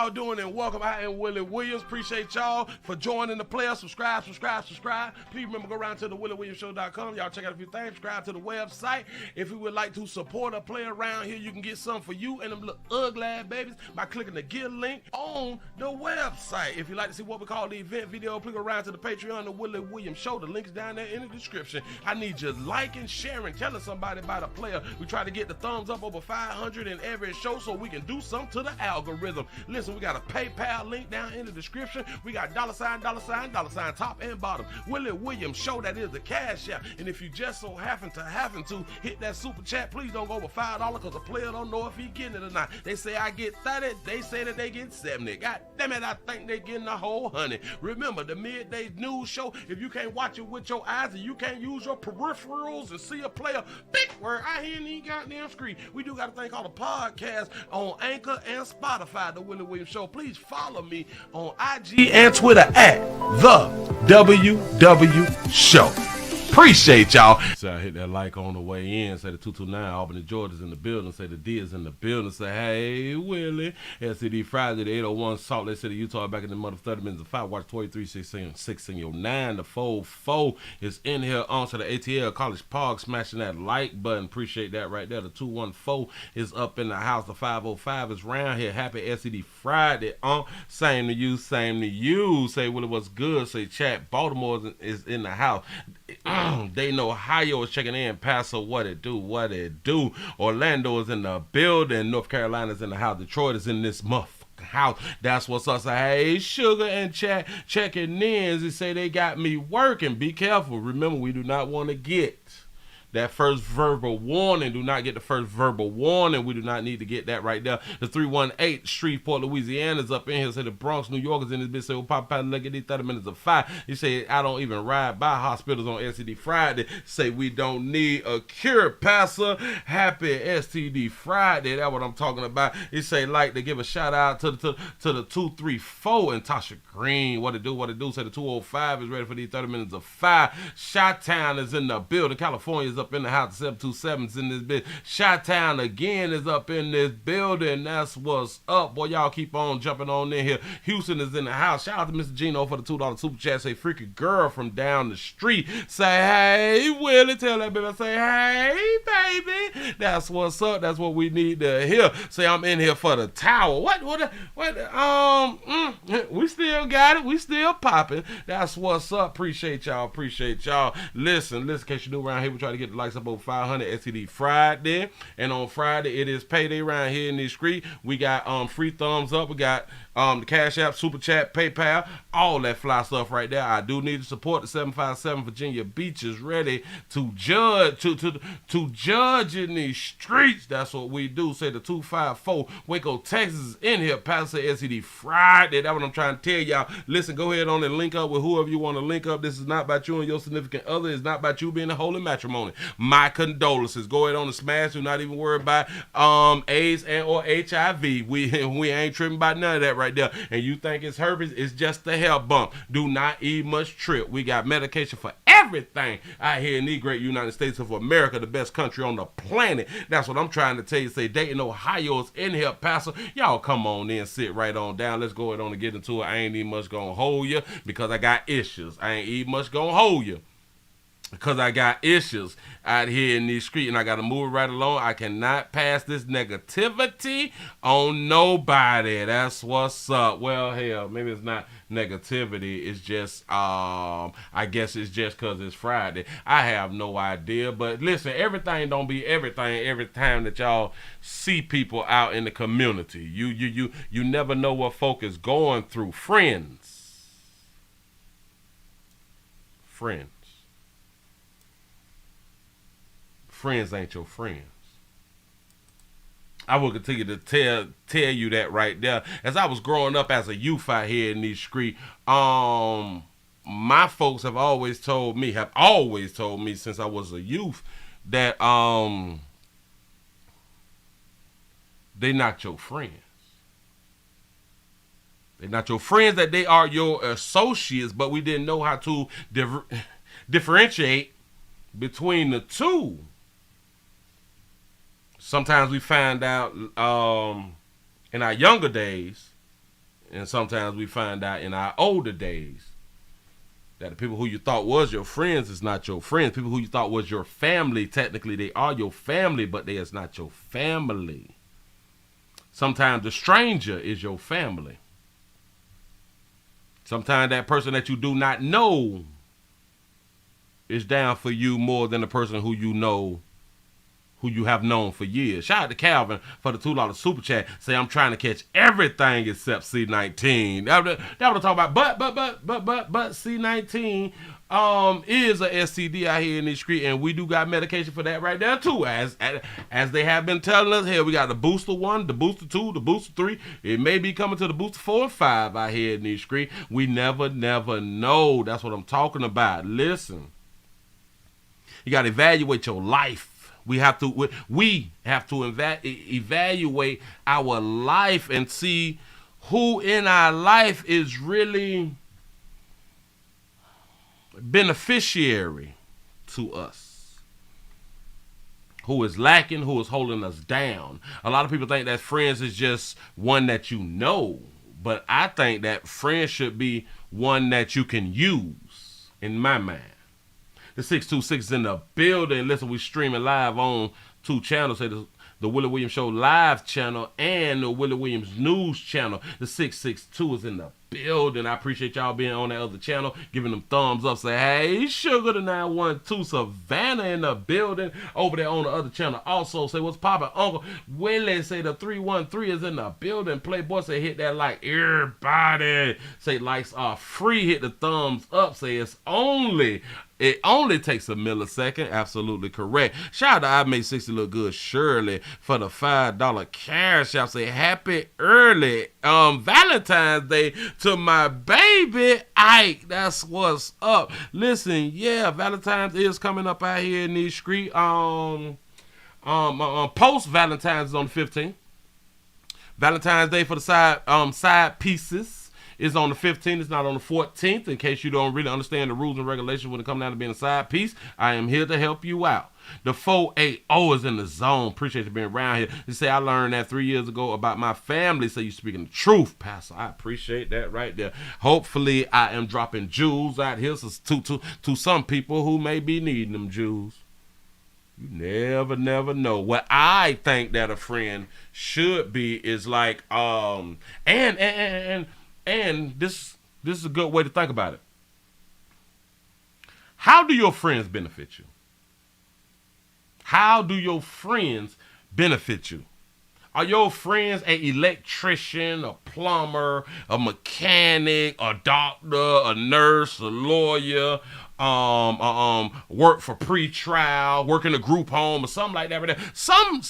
y'all doing and welcome. I am Willie Williams. Appreciate y'all for joining the player. Subscribe. Please remember, go around to the WillieWilliamsShow.com. Y'all check out a few things. Subscribe to the website. If you would like to support a player around here, you can get something for you and them little ugly ass babies by clicking the Get link on the website. If you'd like to see what we call the event video, please go around to the Patreon, the Willie Williams Show. The link's down there in the description. I need you liking, sharing, telling somebody about a player. We try to get the thumbs up over 500 in every show so we can do something to the algorithm. Listen, we got a PayPal link down in the description. We got $, top and bottom. Willie Williams Show, that is the cash app. And if you just so happen to hit that super chat, please don't go over $5 because the player don't know if he getting it or not. They say I get 30, they say that they get 70. God damn it, I think they getting the whole 100. Remember, the midday news show, if you can't watch it with your eyes and you can't use your peripherals and see a player, big word, I hear any goddamn screen. We do got a thing called a podcast on Anchor and Spotify, the Willie Williams Show. Please follow me on IG and Twitter at the WW Show. Appreciate y'all. So I hit that like on the way in. Say the 229 Albany, Georgia's in the building. Say the D is in the building. Say, hey, Willie. SCD Friday, the 801 Salt Lake City, Utah, back in the month of 30 minutes of 5. Watch 23, 6 in your 9. The 4 is in here. On to the ATL College Park, smashing that like button. Appreciate that right there. The 214 is up in the house. The 505 is round here. Happy SCD Friday. Same to you, same to you. Say, Willie, what's good? Say, chat. Baltimore is in the house. Dayton, Ohio is checking in. Paso, what it do? Orlando is in the building. North Carolina's in the house. Detroit is in this motherfucking house. That's what's up. Say, hey, Sugar and chat checking in. They say they got me working. Be careful. Remember, we do not want to get that first verbal warning. Do not get the first verbal warning. We do not need to get that right there. The 318 Shreveport, Louisiana is up in here. Say the Bronx, New York is in this bitch. Say, well, pop out, look at these 30 minutes of 5. You say, I don't even ride by hospitals on STD Friday. Say, we don't need a cure, Pastor. Happy STD Friday. That's what I'm talking about. You say, like to give a shout out to the 234 and Tasha Green. What it do? Say the 205 is ready for these 30 minutes of 5. Chi-Town is in the building. California is up in the house. 727's in this bitch. Chi-Town again is up in this building. That's what's up. Boy, y'all keep on jumping on in here. Houston is in the house. Shout out to Mr. Gino for the $2 super chat. Say, freaking girl from down the street. Say, hey, Willie. Tell that baby. Say, hey, baby. That's what's up. That's what we need to hear. Say, I'm in here for the tower. What? We still got it. We still popping. That's what's up. Appreciate y'all. Listen, in case you're new around here, we try to get the likes up over 500 STD Friday. And on Friday, it is payday around here in this street. We got free thumbs up. We got the Cash App, Super Chat, PayPal, all that fly stuff right there. I do need to support the 757 Virginia Beach is ready to judge to judge in these streets. That's what we do. Say the 254 Waco, Texas is in here. Pastor SCD Friday. That's what I'm trying to tell y'all. Listen, go ahead on and link up with whoever you want to link up. This is not about you and your significant other. It's not about you being a holy matrimony. My condolences. Go ahead on and smash. Do not even worry about AIDS and or HIV. We ain't tripping about none of that right there. And you think it's herpes, it's just a hair bump. Do not eat much trip. We got medication for everything out here in the great United States of America, the best country on the planet. That's what I'm trying to tell you. Say Dayton, Ohio is in here, Pastor. Y'all come on in, sit right on down. Let's go ahead on and get into it. I ain't even much gonna hold you because I got issues. I ain't even much gonna hold you because I got issues out here in these streets and I got to move right along. I cannot pass this negativity on nobody. That's what's up. Well, hell, maybe it's not negativity. It's just, I guess it's just because it's Friday. I have no idea. But listen, everything don't be everything every time that y'all see people out in the community. You never know what folk is going through. Friends. Friends ain't your friends. I will continue to tell you that right there. As I was growing up as a youth out here in these streets, my folks have always told me since I was a youth that they're not your friends. They're not your friends, that they are your associates, but we didn't know how to differentiate between the two. Sometimes we find out in our younger days And sometimes we find out in our older days that the people who you thought was your friends is not your friends. People who you thought was your family, technically they are your family, but they is not your family. Sometimes the stranger is your family. Sometimes that person that you do not know is down for you more than the person who you know, who you have known for years. Shout out to Calvin for the $2 super chat. Say, I'm trying to catch everything except C19. That's what I'm talking about. But C19 is a STD out here in the street, and we do got medication for that right there too. As they have been telling us, here we got the booster 1, the booster 2, the booster 3. It may be coming to the booster 4 and 5 out here in the street. We never know. That's what I'm talking about. Listen, you got to evaluate your life. We have to evaluate our life and see who in our life is really beneficiary to us, who is lacking, who is holding us down. A lot of people think that friends is just one that you know, but I think that friends should be one that you can use, in my mind. The 626 is in the building. Listen, we streaming live on 2 channels. Say the Willie Williams Show live channel and the Willie Williams News channel. The 662 is in the building. I appreciate y'all being on that other channel, giving them thumbs up. Say, hey, Sugar the 912, Savannah in the building over there on the other channel. Also, say, what's poppin'? Uncle Willie say the 313 is in the building. Playboy say, hit that like. Everybody say, likes are free. Hit the thumbs up. Say, it only takes a millisecond. Absolutely correct. Shout out to I Made 60 Look Good Shirley for the $5 cash. Y'all say happy early Valentine's Day to my baby Ike. That's what's up. Listen, yeah, Valentine's is coming up out here in these streets. Post Valentine's is on the 15th. Valentine's Day for the side pieces is on the 15th. It's not on the 14th. In case you don't really understand the rules and regulations when it comes down to being a side piece, I am here to help you out. The 480 is in the zone. Appreciate you being around here. You say, I learned that 3 years ago about my family. So you speaking the truth, Pastor. I appreciate that right there. Hopefully, I am dropping jewels out here to some people who may be needing them jewels. You never know. What I think that a friend should be is like, and this is a good way to think about it. How do your friends benefit you? How do your friends benefit you? Are your friends an electrician, a plumber, a mechanic, a doctor, a nurse, a lawyer, work for pre-trial, work in a group home or something like that? Some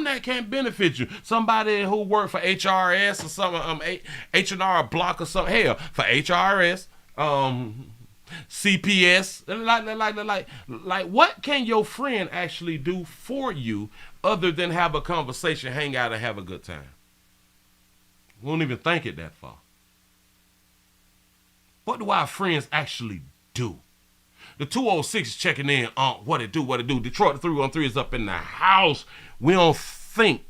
that can benefit you. Somebody who work for HRS or something, H&R Block or something. Hell, for HRS, CPS, like what can your friend actually do for you other than have a conversation, hang out, and have a good time? We don't even think it that far. What do our friends actually do? The 206 is checking in on what it do. Detroit, the 313 is up in the house. We don't think.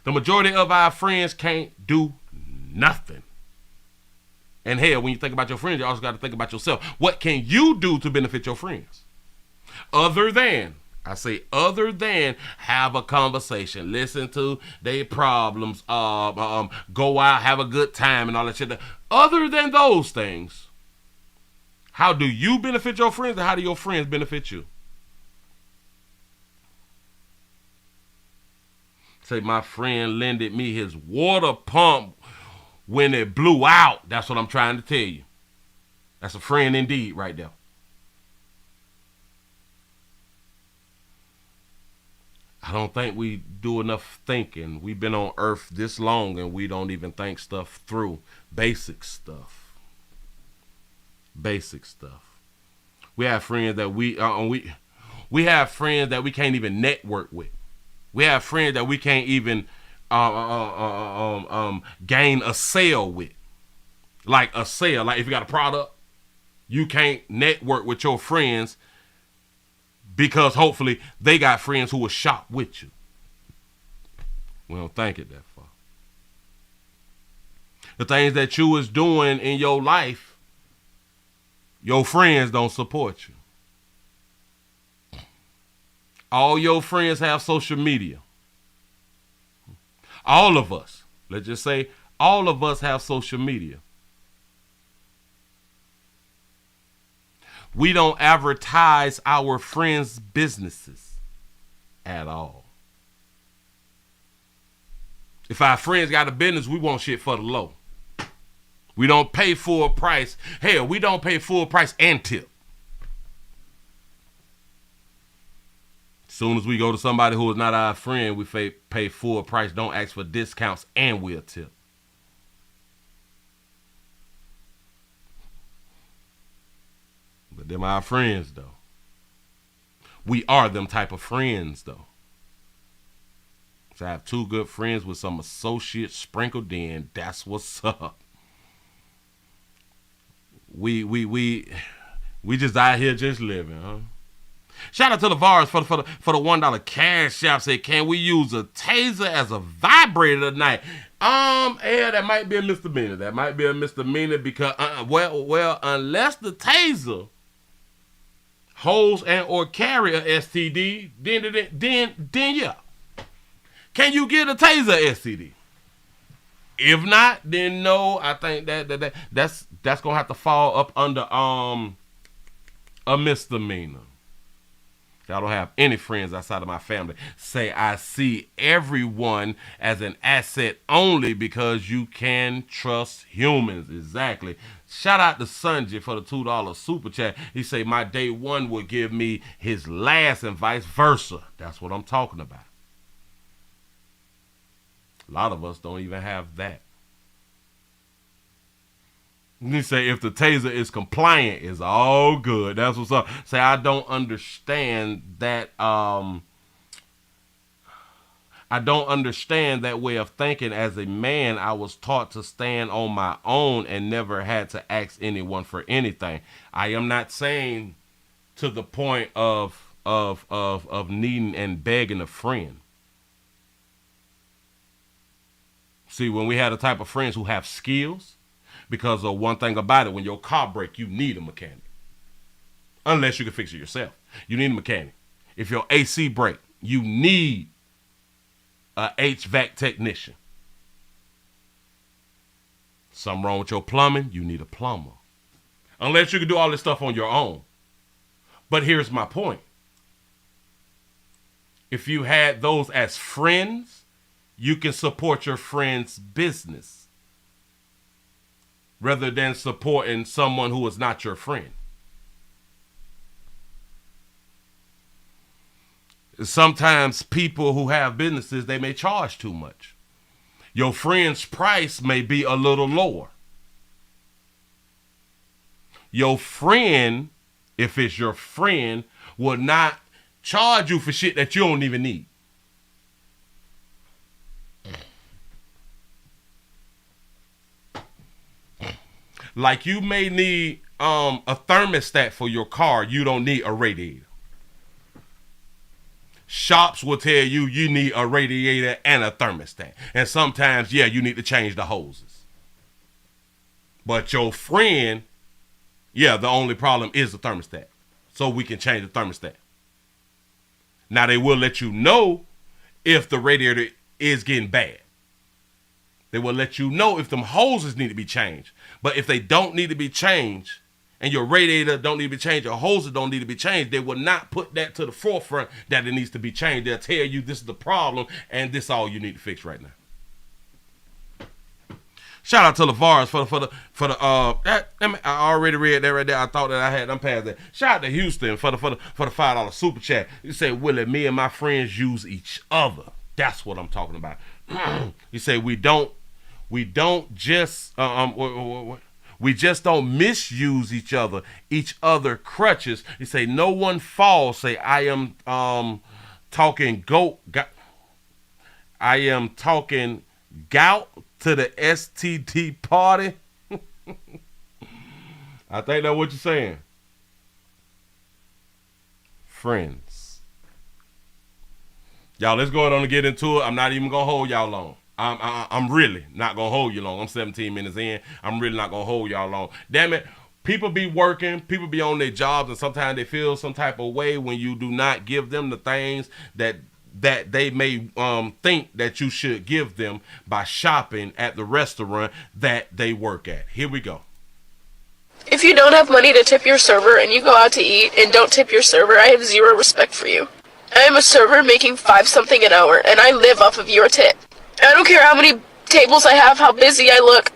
The majority of our friends can't do nothing. And hell, when you think about your friends, you also got to think about yourself. What can you do to benefit your friends? Other than have a conversation, listen to their problems, go out, have a good time and all that shit. Other than those things, how do you benefit your friends and how do your friends benefit you? Say, my friend lended me his water pump when it blew out. That's what I'm trying to tell you. That's a friend indeed right there. I don't think we do enough thinking. We've been on earth this long and we don't even think stuff through. Basic stuff. We have friends that we have friends that we can't even network with. We have friends that we can't even gain a sale with. Like a sale. Like if you got a product, you can't network with your friends because hopefully they got friends who will shop with you. We don't think it that far. The things that you is doing in your life, your friends don't support you. All your friends have social media. All of us, let's just say all of us have social media. We don't advertise our friends' businesses at all. If our friends got a business, we want shit for the low. We don't pay full price. Hell, we don't pay full price and tip. As soon as we go to somebody who is not our friend, we pay full price, don't ask for discounts, and we'll tip. But them our friends, though. We are them type of friends, though. So I have two good friends with some associates sprinkled in. That's what's up. We just out here just living, huh? Shout out to the Vars for the $1 cash app. Say, can we use a taser as a vibrator tonight? Yeah, that might be a misdemeanor. That might be a misdemeanor because well, unless the taser holds and or carry a STD, then yeah. Can you get a taser STD? If not, then no. I think that's gonna have to fall up under a misdemeanor. I don't have any friends outside of my family. Say I see everyone as an asset only because you can trust humans. Exactly. Shout out to Sanjay for the $2 super chat. He say my day one will give me his last and vice versa. That's what I'm talking about. A lot of us don't even have that. You say if the taser is compliant, it's all good. That's what's up. Say I don't understand that. I don't understand that way of thinking. As a man, I was taught to stand on my own and never had to ask anyone for anything. I am not saying to the point of needing and begging a friend. See, when we have the type of friends who have skills, because of one thing about it, when your car breaks, you need a mechanic. Unless you can fix it yourself. You need a mechanic. If your AC breaks, you need a HVAC technician. Something wrong with your plumbing, you need a plumber. Unless you can do all this stuff on your own. But here's my point. If you had those as friends, you can support your friend's business rather than supporting someone who is not your friend. Sometimes people who have businesses, they may charge too much. Your friend's price may be a little lower. Your friend, if it's your friend, will not charge you for shit that you don't even need. Like you may need a thermostat for your car. You don't need a radiator. Shops will tell you you need a radiator and a thermostat. And sometimes, yeah, you need to change the hoses. But your friend, yeah, the only problem is the thermostat. So we can change the thermostat. Now they will let you know if the radiator is getting bad. They will let you know if them hoses need to be changed. But if they don't need to be changed, and your radiator don't need to be changed, your hoses don't need to be changed, they will not put that to the forefront that it needs to be changed. They'll tell you this is the problem, and this is all you need to fix right now. Shout out to LeVars I already read that right there. I thought that I had them past that. Shout out to Houston for the $5 super chat. You say, Willie, me and my friends use each other. That's what I'm talking about. You say we don't just we just don't misuse each other crutches. You say no one falls. Say I am talking gout to the STD party. I think that's what you're saying. Friends. Y'all, let's go ahead on and get into it. I'm not even going to hold y'all long. I'm really not gonna hold you long. I'm 17 minutes in. I'm really not gonna hold y'all long. Damn it. People be working, people be on their jobs, and sometimes they feel some type of way when you do not give them the things that they may think that you should give them by shopping at the restaurant that they work at. Here we go. If you don't have money to tip your server and you go out to eat and don't tip your server, I have zero respect for you. I am a server making 5 something an hour, and I live off of your tip. I don't care how many tables I have, how busy I look.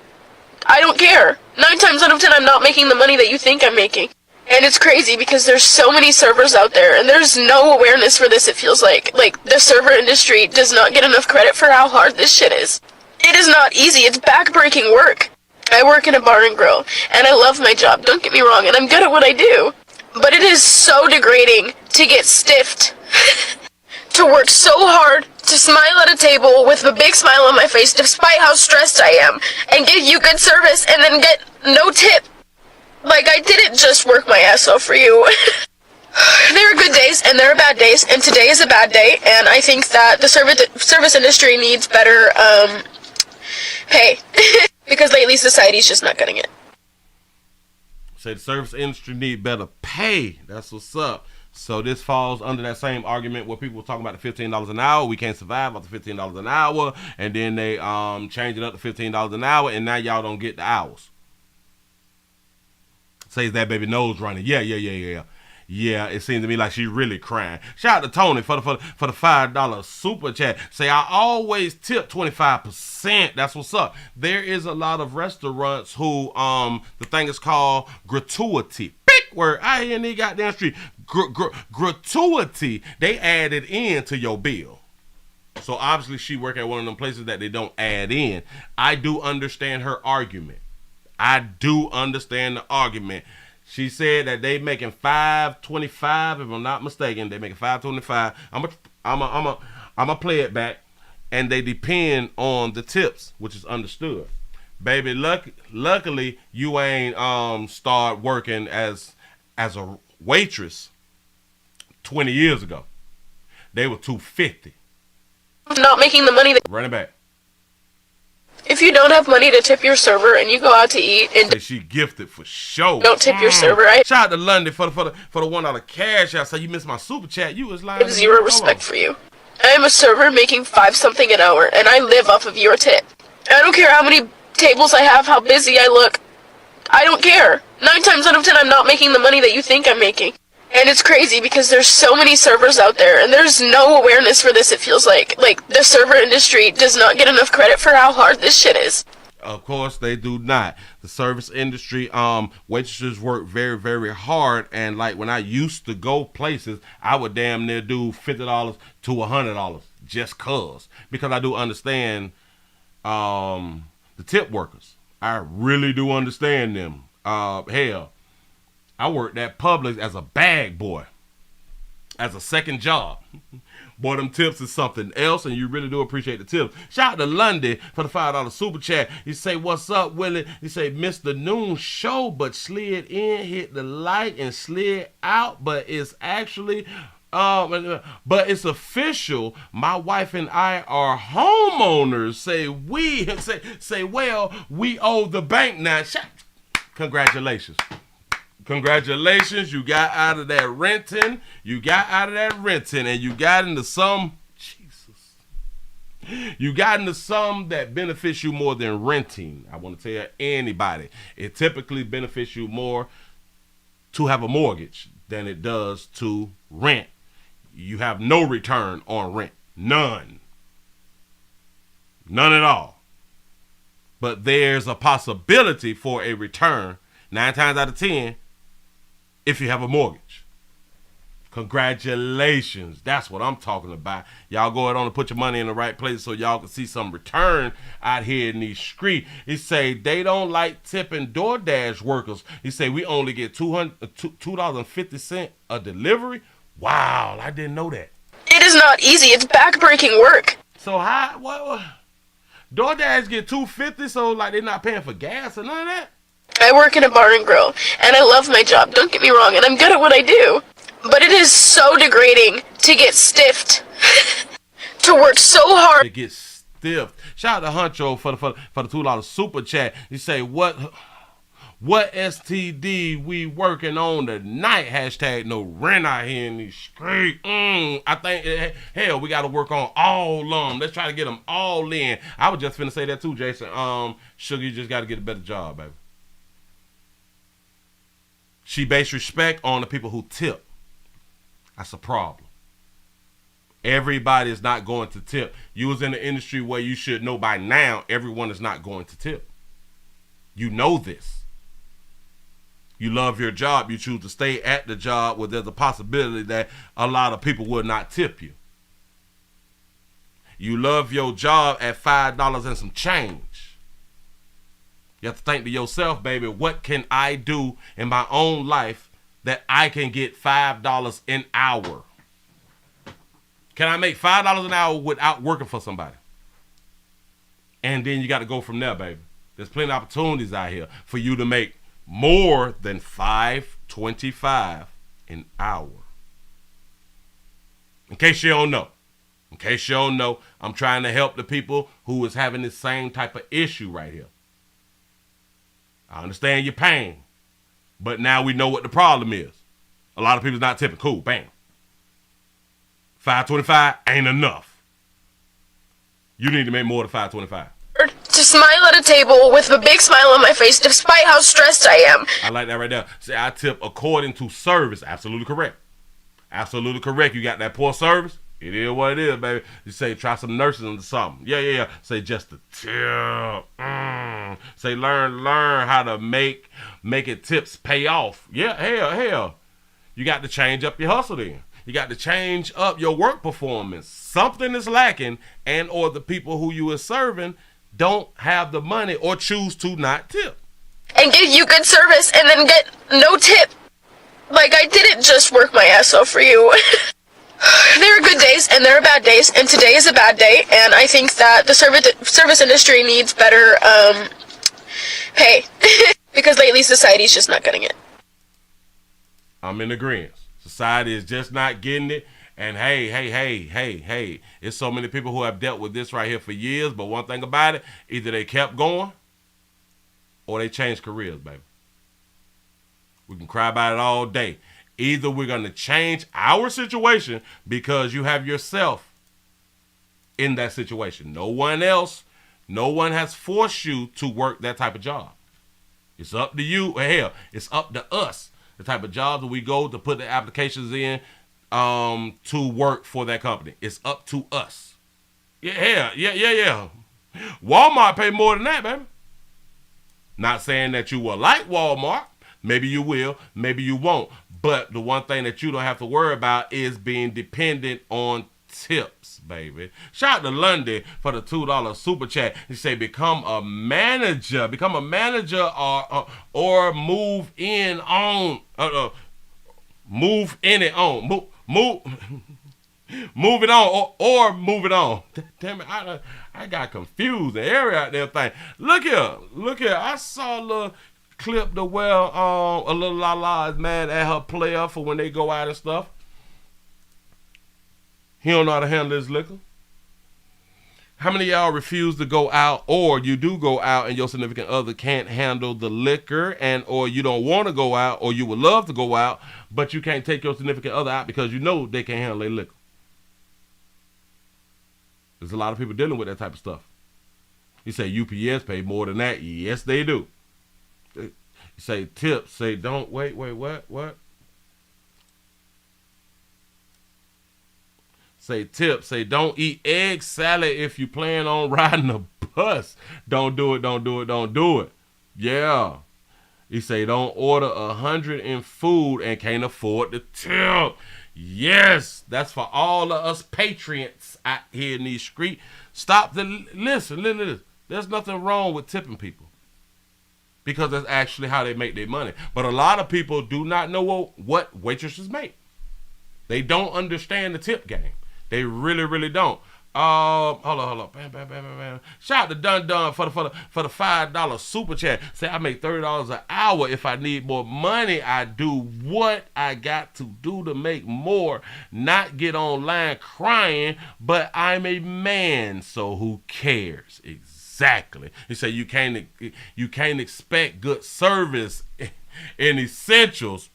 I don't care. 9 times out of 10, I'm not making the money that you think I'm making. And it's crazy because there's so many servers out there, and there's no awareness for this, it feels like. Like, the server industry does not get enough credit for how hard this shit is. It is not easy. It's back-breaking work. I work in a bar and grill, and I love my job, don't get me wrong, and I'm good at what I do. But it is so degrading to get stiffed, to work so hard, to smile at a table with a big smile on my face despite how stressed I am, and give you good service and then get no tip. Like, I didn't just work my ass off for you. There are good days and there are bad days, and today is a bad day, and I think that the service industry needs better pay. Because lately society's just not getting it. Say the service industry need better pay. That's what's up. So this falls under that same argument where people were talking about the $15 an hour. We can't survive off the $15 an hour. And then they change it up to $15 an hour, and now y'all don't get the hours. Says that baby nose running. Yeah. Yeah, it seems to me like she really crying. Shout out to Tony for the $5 super chat. Say, I always tip 25%. That's what's up. There is a lot of restaurants who the thing is called gratuity. Big word. I hear in the goddamn street. Gratuity. They add it into your bill. So obviously she work at one of them places that they don't add in. I do understand her argument. I do understand the argument. She said that they making $5.25, if I'm not mistaken. They making $5.25. I'm a play it back, and they depend on the tips, which is understood. Baby, luckily you ain't start working as a waitress 20 years ago. They were $2.50. Not making the money that Run it back. if you don't have money to tip your server and you go out to eat and She gifted for sure. don't tip your server, I Shout out to London for the $1 cash out. So you missed my super chat. You was lying. have zero respect for you. I am a server making 5 something an hour, and I live off of your tip. I don't care how many tables I have, how busy I look. I don't care. 9 times out of 10, I'm not making the money that you think I'm making. And it's crazy because there's so many servers out there, and there's no awareness for this, it feels like. Like, the server industry does not get enough credit for how hard this shit is. Of course they do not. The service industry, waitresses work very, very hard, and like when I used to go places, I would damn near do $50 to $100 just because I do understand the tip workers. I really do understand them. Hell, I worked at Publix as a bag boy, as a second job. Boy, them tips is something else, and you really do appreciate the tips. Shout out to Lundy for the $5 super chat. He say, what's up, Willie? He say, missed the noon show, but slid in, hit the light, and slid out, but it's actually... but it's official. My wife and I are homeowners. Say well, we owe the bank now. Congratulations. Congratulations, you got out of that renting. You got into some, you got into some that benefits you more than renting. I want to tell anybody, it typically benefits you more to have a mortgage than it does to rent. You have no return on rent. None at all. But there's a possibility for a return 9 times out of 10 if you have a mortgage. Congratulations. That's what I'm talking about. Y'all go ahead on and put your money in the right place so y'all can see some return out here in these streets. He say they don't like tipping DoorDash workers. He say we only get $2.50 a delivery. Wow, I didn't know that. It is not easy. It's back-breaking work. So how, what DoorDash get $2.50, so like they're not paying for gas or none of that? I work in a bar and grill, and I love my job, don't get me wrong, and I'm good at what I do. But it is so degrading to get stiffed, to work so hard. To get fifth. Shout out to Huncho for the $2 super chat. You say what STD we working on tonight? Hashtag no rent out here in these streets. I think, hell, we got to work on all of them. Let's try to get them all in. I was just finna say that too, Jason. Sugar, you just got to get a better job, baby. She based respect on the people who tip. That's a problem. Everybody is not going to tip. You was in the industry where you should know by now everyone is not going to tip. You know this. You love your job. You choose to stay at the job where there's a possibility that a lot of people will not tip you. You love your job at $5 and some change. You have to think to yourself, baby, what can I do in my own life that I can get $5 an hour? Can I make $5 an hour without working for somebody? And then you got to go from there, baby. There's plenty of opportunities out here for you to make more than $5.25 an hour. In case you don't know, I'm trying to help the people who is having this same type of issue right here. I understand your pain, but now we know what the problem is. A lot of people's not tipping. Cool, bam. $5.25 ain't enough. You need to make more than $5.25. To smile at a table with a big smile on my face despite how stressed I am. I like that right there. See, I tip according to service. Absolutely correct. Absolutely correct. You got that poor service? It is what it is, baby. You say try some nurses or something. Yeah. Say just a tip. Say learn how to make it tips pay off. Yeah, hell. You got to change up your hustle then. You got to change up your work performance. Something is lacking, and or the people who you are serving don't have the money or choose to not tip. And give you good service and then get no tip. Like, I didn't just work my ass off for you. There are good days and there are bad days, and today is a bad day, and I think that the service industry needs better pay. Because lately society's just not getting it. I'm in agreement. Society is just not getting it. And hey, it's so many people who have dealt with this right here for years, but one thing about it, either they kept going or they changed careers, baby. We can cry about it all day. Either we're going to change our situation because you have yourself in that situation. No one has forced you to work that type of job. It's up to you. Hell, it's up to us. The type of jobs that we go to put the applications in to work for that company. It's up to us. Yeah. Walmart pay more than that, baby. Not saying that you will like Walmart. Maybe you will, maybe you won't. But the one thing that you don't have to worry about is being dependent on tips, baby. Shout out to Lundy for the $2 super chat. He say become a manager or move in on move it on or move it on. Damn it, I got confused. The area out there thing. Look here. I saw a little clip to where a little Lala is mad at her player for when they go out and stuff. He don't know how to handle his liquor. How many of y'all refuse to go out, or you do go out and your significant other can't handle the liquor, and or you don't want to go out, or you would love to go out, but you can't take your significant other out because you know they can't handle their liquor? There's a lot of people dealing with that type of stuff. You say UPS pay more than that. Yes, they do. You say tips. Say don't wait. What? Say tips. Say don't eat egg salad if you plan on riding a bus. Don't do it. Yeah. You say don't order 100 in food and can't afford the tip. Yes, that's for all of us patriots out here in these streets. Stop the listen. There's nothing wrong with tipping people, because that's actually how they make their money. But a lot of people do not know what waitresses make. They don't understand the tip game. They really don't. Hold on. Bam. Shout out to Dun for the $5 super chat. Say I make $30 an hour. If I need more money, I do what I got to do to make more. Not get online crying, but I'm a man, so who cares? Exactly. He said you can't expect good service in essentials.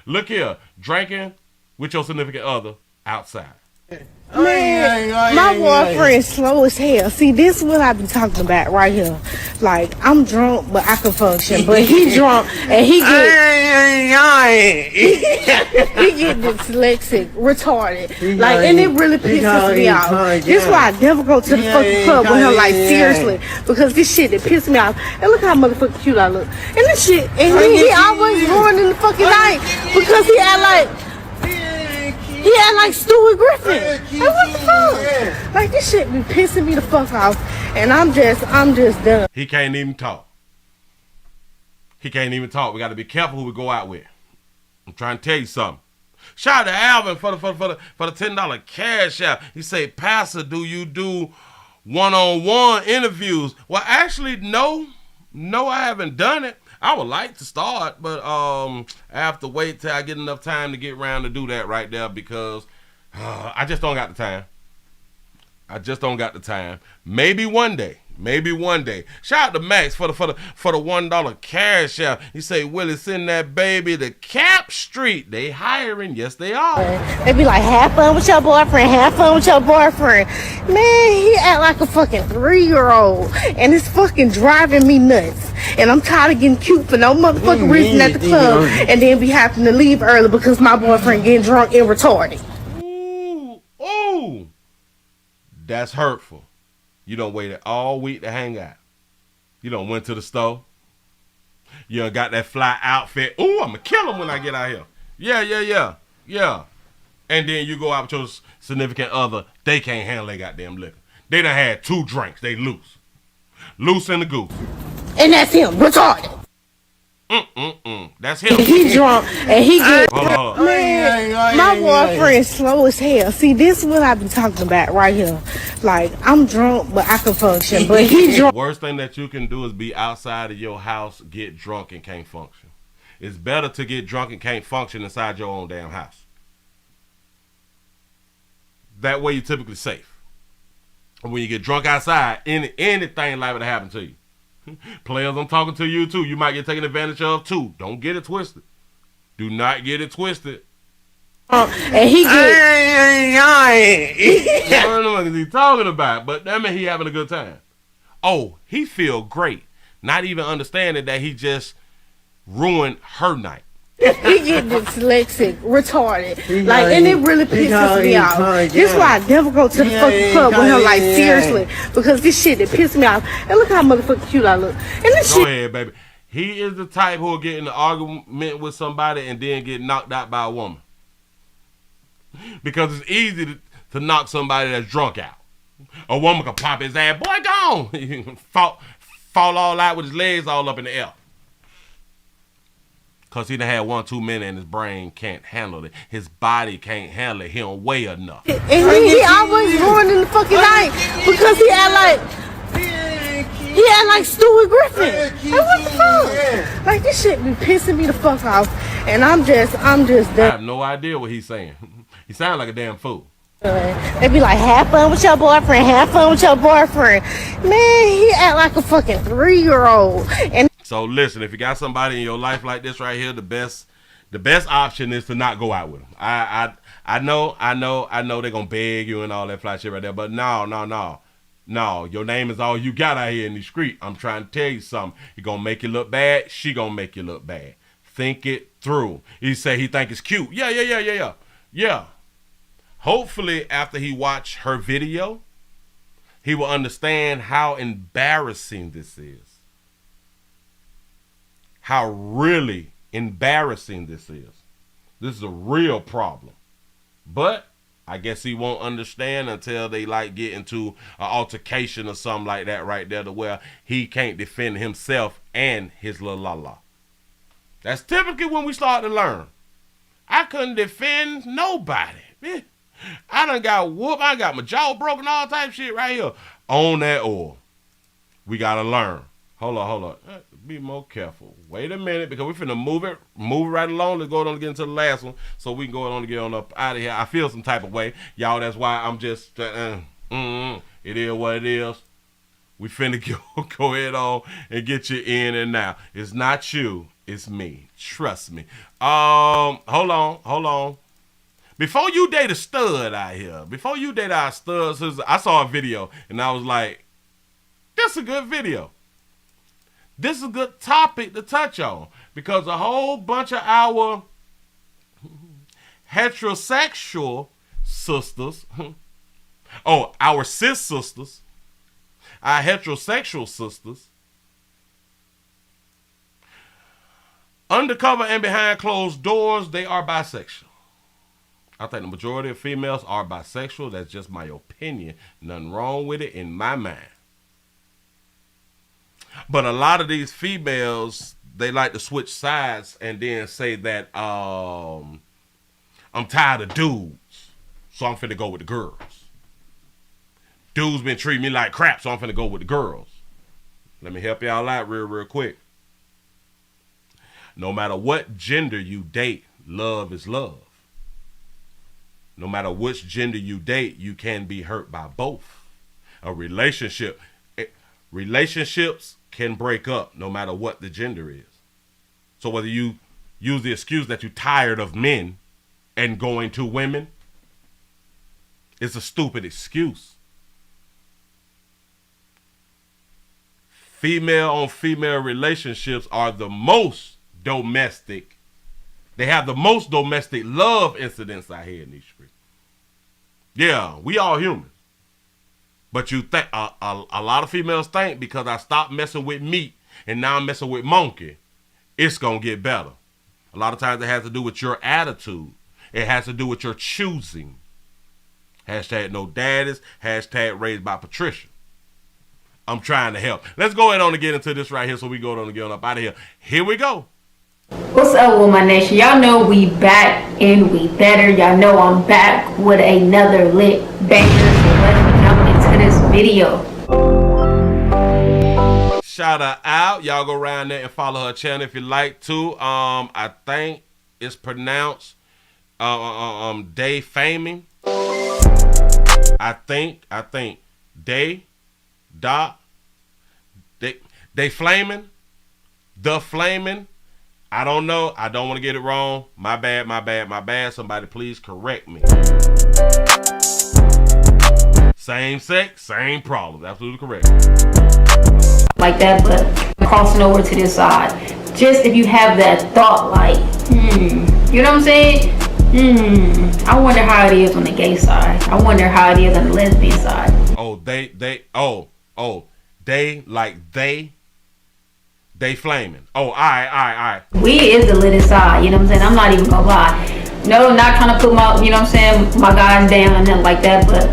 Look here, drinking with your significant other outside. Man, my boyfriend slow as hell. See, this is what I be talking about right here. Like, I'm drunk, but I can function. But he drunk, and he get dyslexic, retarded. Like, and it really pisses me off. This is why I never go to the fucking club with him, like, seriously. Because this shit, it pisses me off. And look how motherfucking cute I look. And this shit, and he always ruining the fucking night. Because he act like Stuart Griffin. Like, what the fuck? Like, this shit be pissing me the fuck off. And I'm just done. He can't even talk. We got to be careful who we go out with. I'm trying to tell you something. Shout out to Alvin for the $10 cash out. He say, Pastor, do you do one-on-one interviews? Well, actually, no, I haven't done it. I would like to start, but I have to wait till I get enough time to get around to do that right there because I just don't got the time. Maybe one day. Shout out to Max for the $1 cash out. He say, Willie, send that baby to Cap Street. They hiring. Yes, they are. They be like, have fun with your boyfriend. Man, he act like a fucking 3-year-old. And it's fucking driving me nuts. And I'm tired of getting cute for no motherfucking reason at the club. And then be having to leave early because my boyfriend getting drunk and retarded. Ooh. That's hurtful. You done waited all week to hang out. You done went to the store. You done got that fly outfit. Ooh, I'm going to kill him when I get out here. Yeah. And then you go out with your significant other. They can't handle their goddamn liquor. They done had 2 drinks. They loose. Loose in the goose. And that's him, retarded. That's him. He drunk and he get man, my boyfriend slow as hell. See, this is what I be talking about right here. Like, I'm drunk, but I can function. But he drunk. Worst thing that you can do is be outside of your house, get drunk and can't function. It's better to get drunk and can't function inside your own damn house. That way you're typically safe. And when you get drunk outside, anything liable to happen to you. Players, I'm talking to you too. You might get taken advantage of too. Don't get it twisted. Do not get it twisted. And he get I don't know what he's talking about, but that means he having a good time. Oh, he feel great. Not even understanding that he just ruined her night. He get dyslexic, retarded. Like, and it really pisses me off. This is why I never go to the fucking club with him, like, seriously. Because this shit, it pisses me off. And look how motherfucking cute I look. And this shit. Go ahead, baby. He is the type who will get in an argument with somebody and then get knocked out by a woman. Because it's easy to knock somebody that's drunk out. A woman can pop his ass, boy, gone. He can fall all out with his legs all up in the air. Because he done had 1 too many and his brain can't handle it. His body can't handle it. He don't weigh enough. And he always ruining the fucking night because he act like Stuart Griffin. Like, what the fuck? Like, this shit be pissing me the fuck off. And I'm just done. I have no idea what he's saying. He sounds like a damn fool. They be like, have fun with your boyfriend. Man, he act like a fucking 3-year-old. And so listen, if you got somebody in your life like this right here, the best option is to not go out with them. I know they're gonna beg you and all that fly shit right there, but no. Your name is all you got out here in the street. I'm trying to tell you something. He gonna make you look bad. She gonna make you look bad. Think it through. He say he think it's cute. Yeah. Hopefully, after he watch her video, he will understand how embarrassing this is. How really embarrassing this is. This is a real problem. But I guess he won't understand until they like get into an altercation or something like that right there to where he can't defend himself and his little la-la. That's typically when we start to learn. I couldn't defend nobody. I done got whooped. I got my jaw broken, all type of shit right here. On that oil. We got to learn. Hold on. Be more careful. Wait a minute, because we finna move it right along. Let's go on and get into the last one so we can go on and get on up out of here. I feel some type of way. Y'all, that's why I'm just, it is what it is. We finna go ahead on and get you in and now. It's not you, it's me. Trust me. Hold on. Before you date a stud out here, before you date our studs, I saw a video and I was like, this is a good video. This is a good topic to touch on because a whole bunch of our heterosexual sisters, our cis sisters, our heterosexual sisters, undercover and behind closed doors, they are bisexual. I think the majority of females are bisexual. That's just my opinion. Nothing wrong with it in my mind. But a lot of these females, they like to switch sides and then say that I'm tired of dudes, so I'm finna go with the girls. Dudes been treating me like crap, so I'm finna go with the girls. Let me help y'all out real quick. No matter what gender you date, love is love. No matter which gender you date, you can be hurt by both. Relationships can break up no matter what the gender is. So whether you use the excuse that you're tired of men and going to women, it's a stupid excuse. Female on female relationships are the most domestic. They have the most domestic love incidents out here in these streets. Yeah, we all human. But you think a lot of females think because I stopped messing with meat and now I'm messing with monkey, it's gonna get better. A lot of times it has to do with your attitude. It has to do with your choosing. Hashtag no daddies. Hashtag raised by Patricia. I'm trying to help. Let's go ahead on and get into this right here so we go on and get on up out of here. Here we go. What's up with my nation? Y'all know we back and we better. Y'all know I'm back with another lit banger. So let's jump into this video. Shout her out. Y'all go around there and follow her channel if you like to. I think it's pronounced Day Faming. I think Day Flaming. The Flaming. I don't know. I don't want to get it wrong. My bad. Somebody please correct me. Same sex, same problem. Absolutely correct. Like that, but crossing over to this side. Just if you have that thought like, you know what I'm saying? I wonder how it is on the gay side. I wonder how it is on the lesbian side. Oh, they flaming. Oh, all right. We is the lit side, you know what I'm saying? I'm not even gonna lie. No, not trying to put my, you know what I'm saying, my guys down and nothing like that, but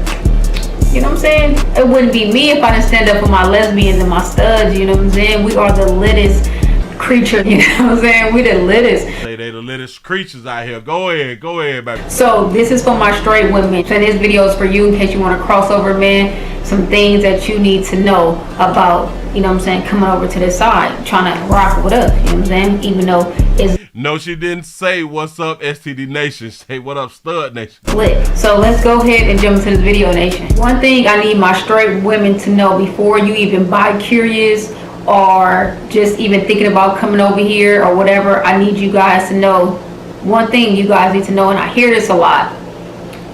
you know what I'm saying? It wouldn't be me if I didn't stand up for my lesbians and my studs, you know what I'm saying? We are the littest creature, you know what I'm saying? We the littest. They the littest creatures out here. Go ahead, baby. So this is for my straight women. So this video is for you in case you want to cross over, man. Some things that you need to know about, you know what I'm saying, coming over to this side, trying to rock with us, you know what I'm saying? Even though it's... No, she didn't say what's up STD Nation. Say what up Stud Nation. Lit. So let's go ahead and jump into this video, Nation. One thing I need my straight women to know before you even buy curious or just even thinking about coming over here or whatever, I need you guys to know one thing you guys need to know, and I hear this a lot.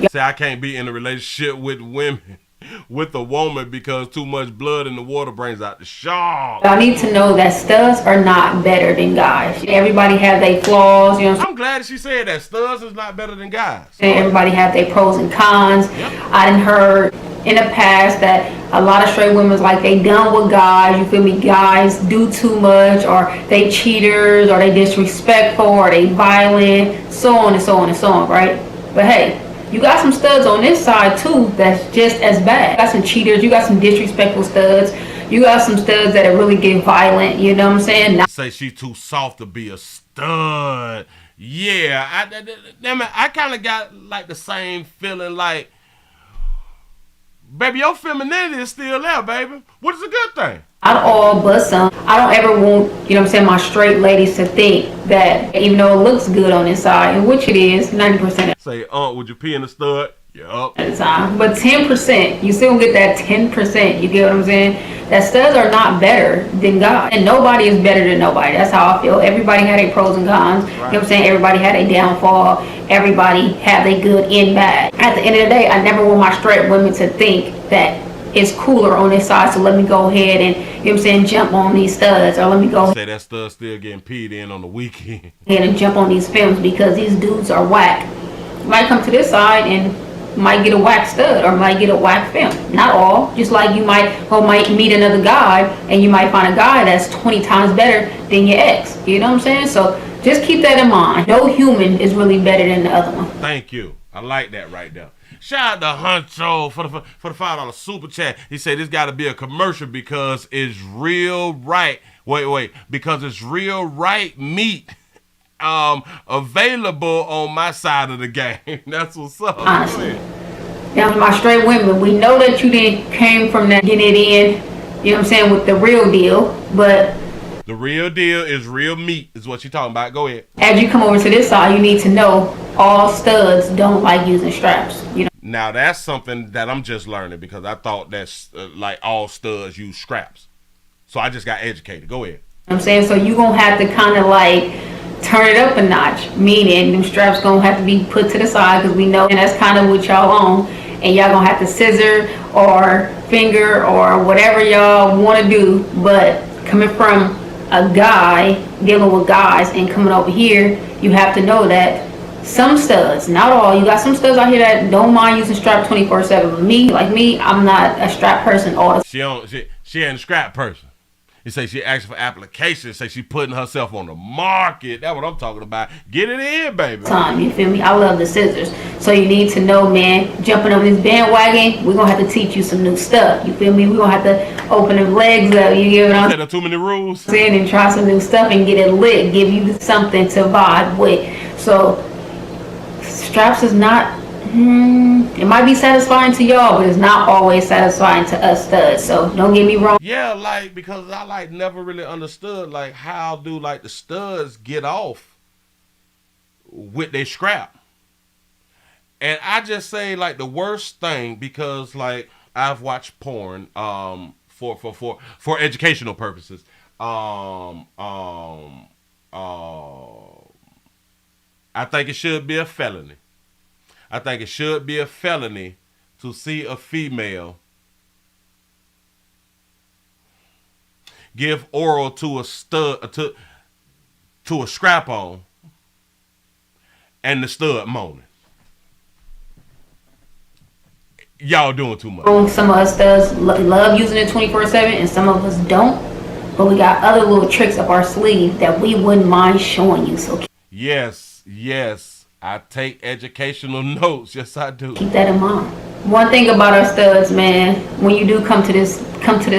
Say I can't be in a relationship with women, with a woman, because too much blood in the water brings out the shark. Y'all need to know that studs are not better than guys. Everybody have their flaws, you know. I'm glad she said that studs is not better than guys. And everybody have their pros and cons. Yep. I done heard in the past that a lot of straight women's like they done with guys, you feel me, guys do too much, or they cheaters, or they disrespectful, or they violent, so on and so on and so on, right? But hey, you got some studs on this side too that's just as bad. You got some cheaters, you got some disrespectful studs, you got some studs that really get violent, you know what I'm saying? Say she too soft to be a stud. Yeah, I kind of got like the same feeling like, baby, your femininity is still there, baby. What is a good thing? Not all, but some. I don't ever want, you know what I'm saying, my straight ladies to think that even though it looks good on this side, and which it is, 90%. Say, would you pee in the stud? Yup. At the time. But 10%, you still get that 10%. You get what I'm saying? That studs are not better than God. And nobody is better than nobody. That's how I feel. Everybody had their pros and cons. Right. You know what I'm saying? Everybody had a downfall. Everybody had their good and bad. At the end of the day, I never want my straight women to think that it's cooler on this side, so let me go ahead and, you know what I'm saying, jump on these studs, or let me go say that stud still getting peed in on the weekend. And jump on these films because these dudes are whack. You might come to this side and might get a whack stud or might get a whack film. Not all. Just like you might meet another guy and you might find a guy that's 20 times better than your ex. You know what I'm saying? So just keep that in mind. No human is really better than the other one. Thank you. I like that right there. Shout out to Huncho for the $5 super chat. He said this got to be a commercial because it's real right. Wait, because it's real right meat available on my side of the game. That's what's up. Honestly. Now to my straight women, we know that you didn't came from that getting it in, you know what I'm saying, with the real deal, but the real deal is real meat is what you're talking about. Go ahead. As you come over to this side, you need to know all studs don't like using straps. You know. Now that's something that I'm just learning because I thought that's like all studs use straps. So I just got educated. Go ahead. You know what I'm saying? So you're going to have to kind of like turn it up a notch, meaning them straps going to have to be put to the side because we know and that's kind of what y'all on. And y'all going to have to scissor or finger or whatever y'all want to do. But coming from a guy dealing with guys and coming over here, you have to know that some studs, not all, you got some studs out here that don't mind using strap 24/7. But me, I'm not a strap person all the time. She ain't a strap person. You say she asking for applications, say she putting herself on the market. That's what I'm talking about. Get it in, baby. Time, you feel me? I love the scissors. So you need to know, man, jumping over this bandwagon, we're going to have to teach you some new stuff. You feel me? We're going to have to open them legs up. You get what I'm saying? Too many rules. And try some new stuff and get it lit. Give you something to vibe with. So straps is not, it might be satisfying to y'all, but it's not always satisfying to us studs. So don't get me wrong. Yeah, like because I like never really understood like how do like the studs get off with their scrap. And I just say like the worst thing because like I've watched porn for educational purposes. I think it should be a felony. I think it should be a felony to see a female give oral to a stud to a scrap on and the stud moaning. Y'all doing too much. Some of us studs love using it 24/7 and some of us don't. But we got other little tricks up our sleeve that we wouldn't mind showing you. So yes. I take educational notes. Yes, I do. Keep that in mind. One thing about our studs, man, when you do come to this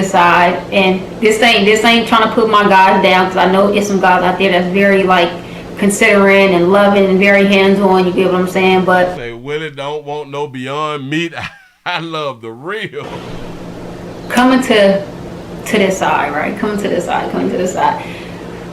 side, and this ain't trying to put my guys down because I know it's some guys out there that's very like considering and loving and very hands-on. You get what I'm saying? But say Willie don't want no beyond meat. I love the real. Coming to this side, right? Coming to this side.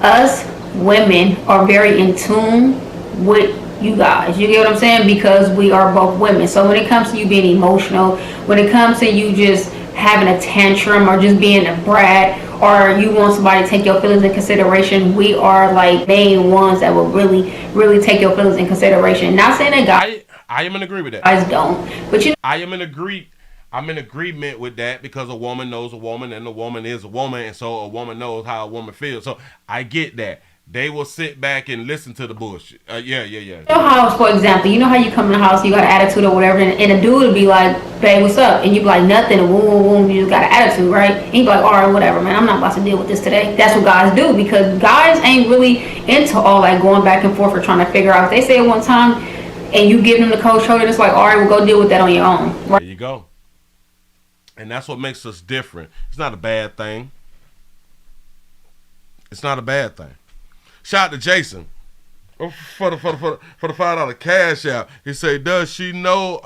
Us women are very in tune with you guys, you get what I'm saying, because we are both women. So when it comes to you being emotional, when it comes to you just having a tantrum or just being a brat, or you want somebody to take your feelings in consideration, we are like main ones that will really take your feelings in consideration. Not saying that guys, I am in agreement with that. Guys don't, but you know, I'm in agreement with that because a woman knows a woman and a woman is a woman, and so a woman knows how a woman feels. So I get that. They will sit back and listen to the bullshit. Yeah. You know how, for example, you know how you come in the house, you got an attitude or whatever, and a dude would be like, babe, what's up? And you be like, nothing, and boom, you just got an attitude, right? And you be like, all right, whatever, man, I'm not about to deal with this today. That's what guys do, because guys ain't really into all that going back and forth or trying to figure out. If they say it one time, and you give them the cold shoulder, it's like, all right, well, go deal with that on your own. Right? There you go. And that's what makes us different. It's not a bad thing. It's not a bad thing. Shout out to Jason. For the $5 cash out. He say, does she know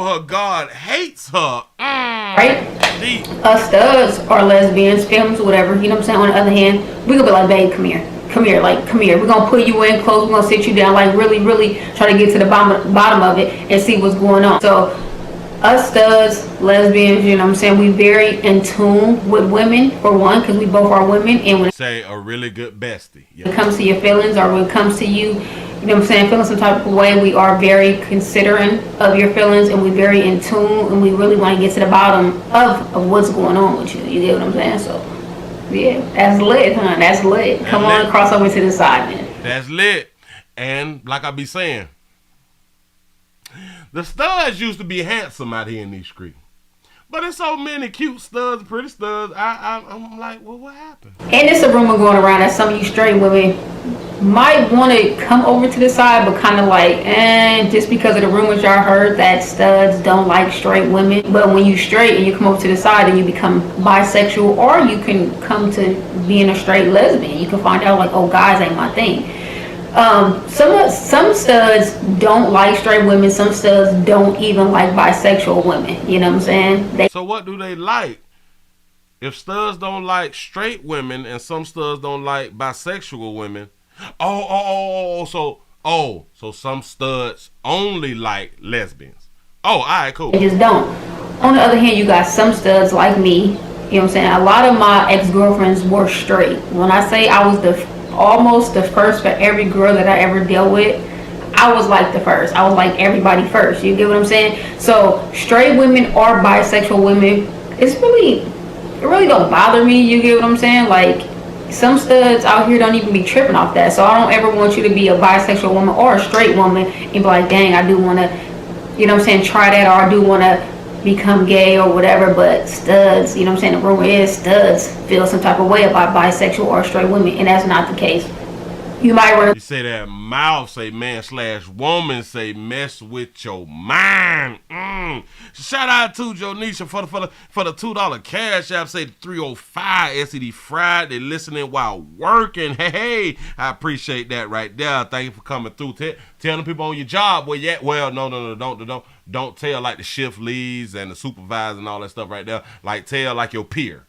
her God hates her? Right? Us studs or lesbians, femmes, whatever, you know what I'm saying? On the other hand, we gonna be like, babe, come here. Come here, like, come here. We're gonna put you in close, we're gonna sit you down, like really, really try to get to the bottom of it and see what's going on. So us studs, lesbians, you know what I'm saying, we very in tune with women, for one, because we both are women. And when it say a really good bestie. Yep. When it comes to your feelings, or when it comes to you, you know what I'm saying, feeling some type of way, we are very considerate of your feelings, and we're very in tune, and we really want to get to the bottom of what's going on with you. You get what I'm saying? So, yeah, that's lit, huh? That's lit. Come on, cross over to the side, man. That's lit. And like I be saying, the studs used to be handsome out here in these streets. But there's so many cute studs, pretty studs. I'm like, well, what happened? And it's a rumor going around that some of you straight women might want to come over to the side, but kind of like, just because of the rumors y'all heard that studs don't like straight women. But when you straight and you come over to the side and you become bisexual, or you can come to being a straight lesbian, you can find out like, oh, guys ain't my thing. Some studs don't like straight women. Some studs don't even like bisexual women. You know what I'm saying? So what do they like? If studs don't like straight women and some studs don't like bisexual women, so some studs only like lesbians. Oh, all right, cool. They just don't. On the other hand, you got some studs like me. You know what I'm saying? A lot of my ex-girlfriends were straight. When I say I was almost the first for every girl that I ever dealt with, I was like the first. I was like everybody first. You get what I'm saying? So straight women or bisexual women, it really don't bother me. You get what I'm saying? Like, some studs out here don't even be tripping off that. So I don't ever want you to be a bisexual woman or a straight woman and be like, dang, I do want to, you know what I'm saying, try that, or I do want to become gay or whatever. But studs, you know what I'm saying, the rumor is studs feel some type of way about bisexual or straight women, and that's not the case. You might run. You say that mouth say man/woman say mess with your mind. Shout out to Jonisha for the $2 cash app. Say 305 SED Friday. Listening while working. Hey, I appreciate that right there. Thank you for coming through. Tell the people on your job where you at. Well, no, don't tell like the shift leads and the supervisor and all that stuff right there. Like tell like your peer.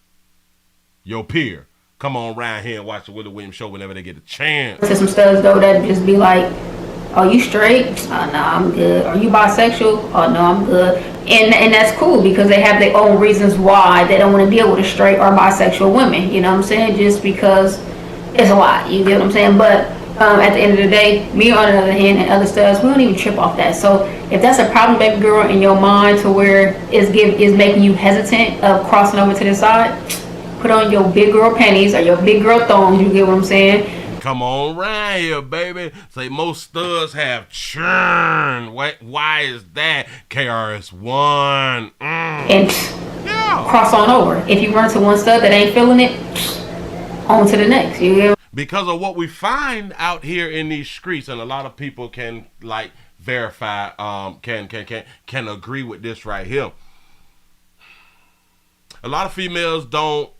Come on around here and watch the Willie Williams show whenever they get a chance. To some studs though that just be like, "Oh, you straight? Oh, no, I'm good." Are you bisexual? Oh, no, I'm good. And that's cool because they have their own reasons why they don't want to deal with a straight or bisexual women. You know what I'm saying? Just because it's a lot. You get what I'm saying? But at the end of the day, me on the other hand and other studs, we don't even trip off that. So if that's a problem, baby girl, in your mind to where is making you hesitant of crossing over to the side, put on your big girl panties or your big girl thongs. You get what I'm saying? Come on around here, baby. Say most studs have churn. Why is that? KRS-One. And cross on over. If you run to one stud that ain't feeling it, on to the next. You get? Because of what we find out here in these streets, and a lot of people can like verify, can agree with this right here. A lot of females don't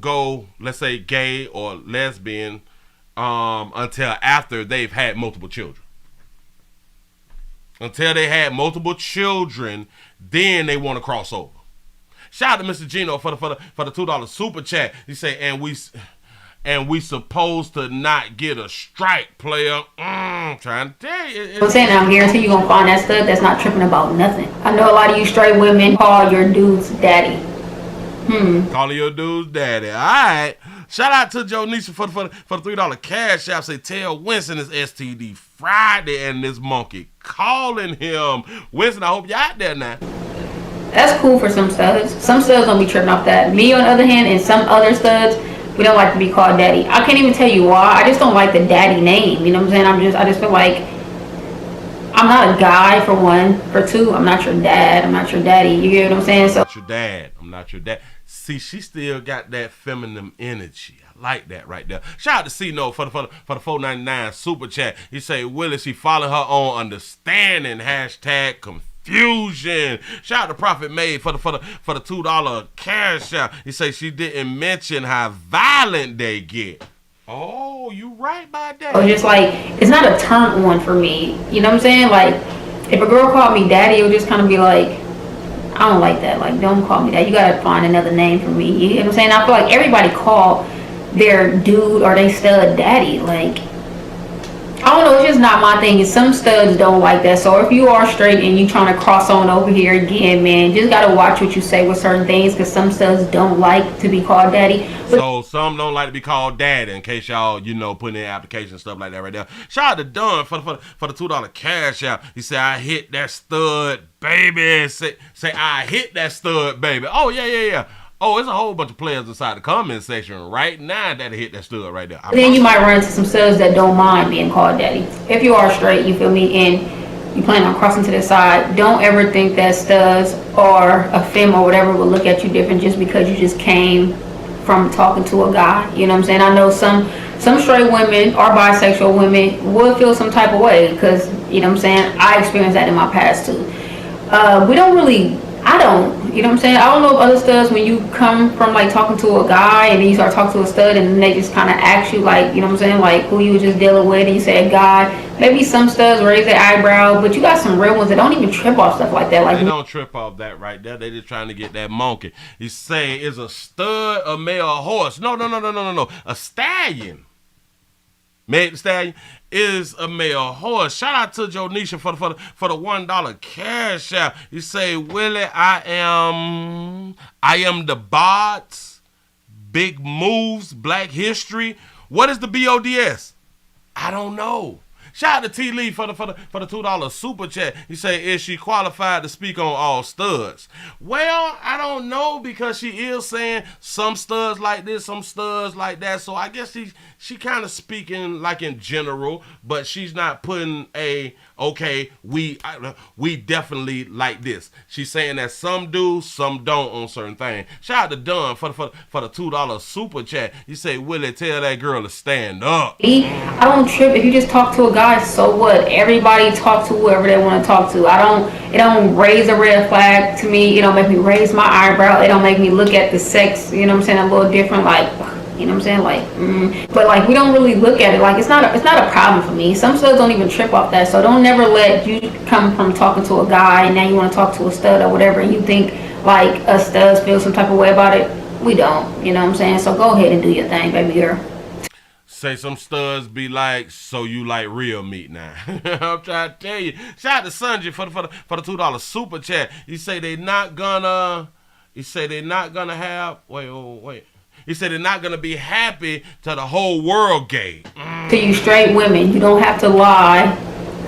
go, let's say, gay or lesbian until after they've had multiple children. Until they had multiple children, then they want to cross over. Shout out to Mr. Gino for the $2 super chat. He say, and we supposed to not get a strike, player. Trying to tell you. I'm saying, I guarantee you're gonna find that stud that's not tripping about nothing. I know a lot of you straight women call your dudes daddy. Calling your dude's daddy. All right. Shout out to Jonisha for the $3 cash app. Say tell Winston it's STD Friday and this monkey calling him. Winston, I hope you're out there now. That's cool for some studs. Some studs don't be tripping off that. Me on the other hand, and some other studs, we don't like to be called daddy. I can't even tell you why. I just don't like the daddy name. You know what I'm saying? I just feel like I'm not a guy, for one. For two, I'm not your dad. I'm not your daddy. You get what I'm saying? So I'm not your dad. See, she still got that feminine energy. I like that right there. Shout out to C-No for the $4.99 super chat. He say, Willie, she follow her on understanding. # confusion. Shout out to Prophet Made for the $2 cash out. He say she didn't mention how violent they get. Oh, you right about that. Or just like, it's not a turn on for me. You know what I'm saying? Like, if a girl called me daddy, it would just kind of be like, I don't like that. Like, don't call me that. You gotta find another name for me. You know what I'm saying? I feel like everybody call their dude or they stud daddy. Like, I don't know, it's just not my thing. And some studs don't like that. So if you are straight and you trying to cross on over here again, man, just gotta watch what you say with certain things, because some studs don't like to be called daddy. So some don't like to be called daddy, in case y'all, putting in application stuff like that right there. Shout out to Dunn for the $2 cash out. He said, I hit that stud, baby. Say I hit that stud, baby. Oh, yeah. Oh, there's a whole bunch of players inside the comment section right now that hit that stud right there. Then you might run into some studs that don't mind being called daddy. If you are straight, you feel me, and you plan on crossing to the side, don't ever think that studs or a femme or whatever will look at you different just because you just came from talking to a guy. You know what I'm saying? I know some straight women or bisexual women would feel some type of way because, you know what I'm saying, I experienced that in my past too. You know what I'm saying? I don't know if other studs, when you come from like talking to a guy and then you start talking to a stud and then they just kind of ask you like, you know what I'm saying, like who you were just dealing with, and you say a guy. Maybe some studs raise their eyebrow, but you got some real ones that don't even trip off stuff like that. Like, they don't trip off that right there. They just trying to get that monkey. You say, is a stud a male horse? No. A stallion. Meg the Stallion is a male horse. Shout out to Jonisha for the $1 cash out. You say, Willie, I am the bots, big moves, Black History. What is the BODS? I don't know. Shout out to T. Lee for the $2 super chat. He say, is she qualified to speak on all studs? Well, I don't know, because she is saying some studs like this, some studs like that. So I guess she kind of speaking like in general, but she's not putting okay, we definitely like this. She's saying that some do, some don't on certain things. Shout out to Dunn for the $2 super chat. You say, Willie, tell that girl to stand up. I don't trip if you just talk to a guy. So what? Everybody talk to whoever they want to talk to. It don't raise a red flag to me. It don't make me raise my eyebrow. It don't make me look at the sex, you know what I'm saying, a little different, like, you know what I'm saying, like, but like, we don't really look at it like it's not a problem for me. Some studs don't even trip off that. So don't never let you come from talking to a guy and now you want to talk to a stud or whatever, and you think like us studs feel some type of way about it. We don't, you know what I'm saying? So go ahead and do your thing, baby girl. Say some studs be like, so you like real meat now. I'm trying to tell you. Shout out to Sanjay for the $2 super chat. You say they not gonna have, wait. He said they're not gonna be happy till the whole world gay. To you straight women, you don't have to lie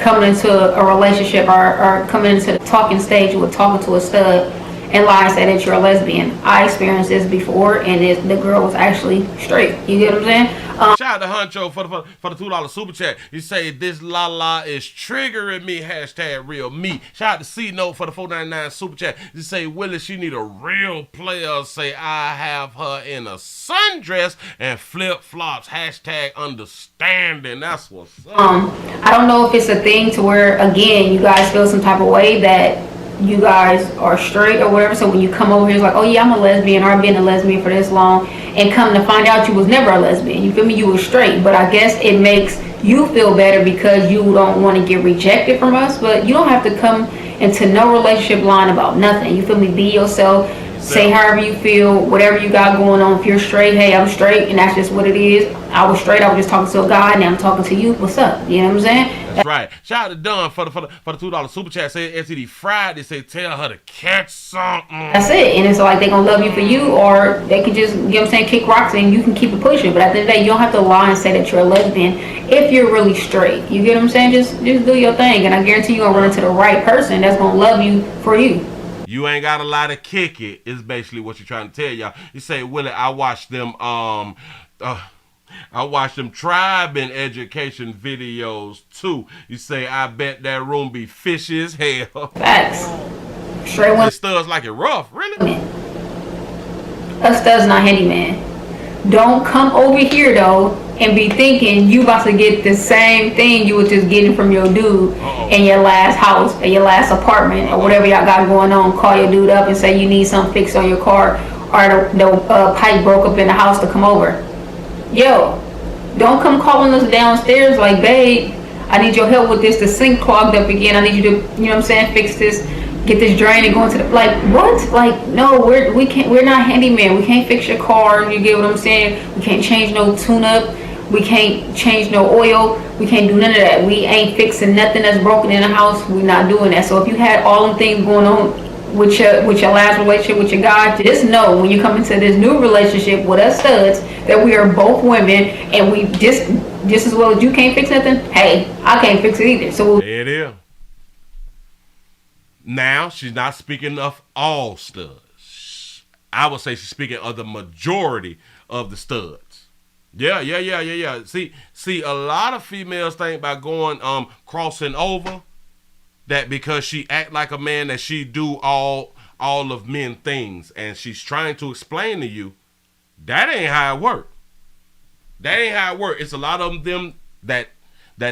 coming into a relationship or coming into the talking stage with talking to a stud and lie and say that you're a lesbian. I experienced this before, and the girl was actually straight. You get what I'm saying? Shout out to Huncho for the $2 super chat. You say, this la is triggering me, hashtag real me. Shout out to C-Note for the $4.99 super chat. You say, Willie, she need a real player. Say, I have her in a sundress and flip-flops, hashtag understanding. That's what's up. I don't know if it's a thing to where, again, you guys feel some type of way that you guys are straight or whatever, so when you come over here, it's like, oh yeah, I'm a lesbian, or I've been a lesbian for this long, and come to find out you was never a lesbian. You feel me? You were straight. But I guess it makes you feel better because you don't want to get rejected from us, but you don't have to come into no relationship line about nothing. You feel me? Be yourself. Say however you feel, whatever you got going on. If you're straight, hey, I'm straight, and that's just what it is. I was straight, I was just talking to a guy, now I'm talking to you. What's up? You know what I'm saying? That's right. Shout out to Dunn for the $2 super chat. Say STD Friday. Say tell her to catch something. That's it. And it's like they gonna love you for you, or they can just, you know what I'm saying, kick rocks and you can keep it pushing. But at the end of the day, you don't have to lie and say that you're a lesbian if you're really straight. You get what I'm saying? Just do your thing, and I guarantee you're gonna run into the right person that's gonna love you for you. You ain't got a lot to kick it, is basically what you're trying to tell y'all. You say, Willie, I watched them tribe and education videos too. You say, I bet that room be fishy as hell. Facts. Straight one. Studs like it rough, really? A stud's not handyman. Don't come over here though and be thinking you about to get the same thing you were just getting from your dude in your last house or your last apartment or whatever y'all got going on. Call your dude up and say you need something fixed on your car, or the pipe broke up in the house to come over. Yo, Don't come calling us downstairs like, babe, I need your help with this. The sink clogged up again. I need you to, you know what I'm saying, fix this. Get this drain and go into the, like, what? Like, no, we're not handyman. We can't fix your car. You get what I'm saying? We can't change no tune-up. We can't change no oil. We can't do none of that. We ain't fixing nothing that's broken in the house. We're not doing that. So if you had all them things going on with your last relationship with your guy, just know when you come into this new relationship with us studs that we are both women, and we just as well as you can't fix nothing, hey, I can't fix it either. So there it is. Now, she's not speaking of all studs. I would say she's speaking of the majority of the studs. Yeah. See, a lot of females think by going crossing over that because she act like a man that she do all of men things, and she's trying to explain to you that ain't how it work. That ain't how it work. It's a lot of them that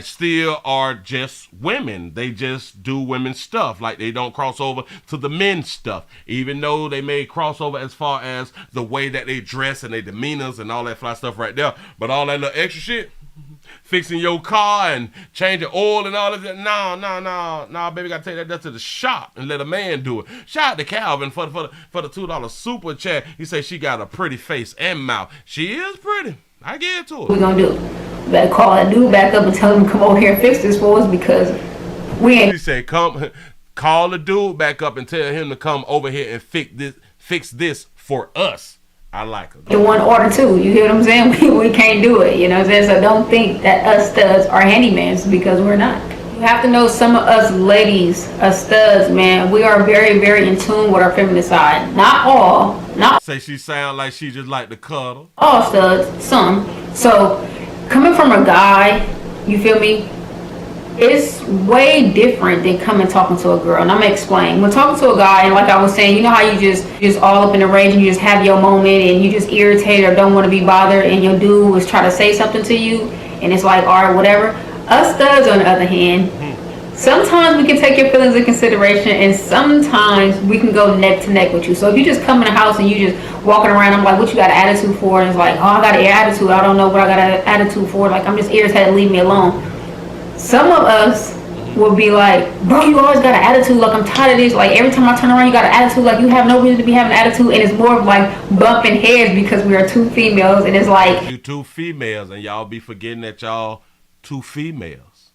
still are just women. They just do women's stuff. Like they don't cross over to the men's stuff. Even though they may cross over as far as the way that they dress and their demeanors and all that fly stuff right there. But all that little extra shit, fixing your car and changing oil and all of that. No, baby, gotta take that to the shop and let a man do it. Shout out to Calvin for the $2 super chat. He say she got a pretty face and mouth. She is pretty. I give it to her. What we gonna do? Better call that dude back up and tell him to come over here and fix this for us, because we ain't. She said, call the dude back up and tell him to come over here and fix this for us. I like her. In one order too. You hear what I'm saying? We can't do it. You know what I'm saying? So don't think that us studs are handymans, because we're not. You have to know some of us ladies, us studs, man, we are very, very in tune with our feminine side. Not all. Not say she sound like she just like to cuddle. All studs, some. So coming from a guy, you feel me? It's way different than coming talking to a girl. And I'm gonna explain. When talking to a guy, and like I was saying, you know how you just all up in the rage and you just have your moment and you just irritated or don't want to be bothered, and your dude was trying to say something to you and it's like, all right, whatever. Us studs, on the other hand, sometimes we can take your feelings in consideration, and sometimes we can go neck to neck with you. So if you just come in the house and you just walking around, I'm like, what you got an attitude for? And it's like, oh, I got an attitude. I don't know what I got an attitude for. Like, I'm just irritated. Leave me alone. Some of us will be like, bro, you always got an attitude. Like, I'm tired of this. Like, every time I turn around, you got an attitude. Like, you have no reason to be having an attitude. And it's more of like bumping heads because we are two females. And it's like, you two females, and y'all be forgetting that y'all two females.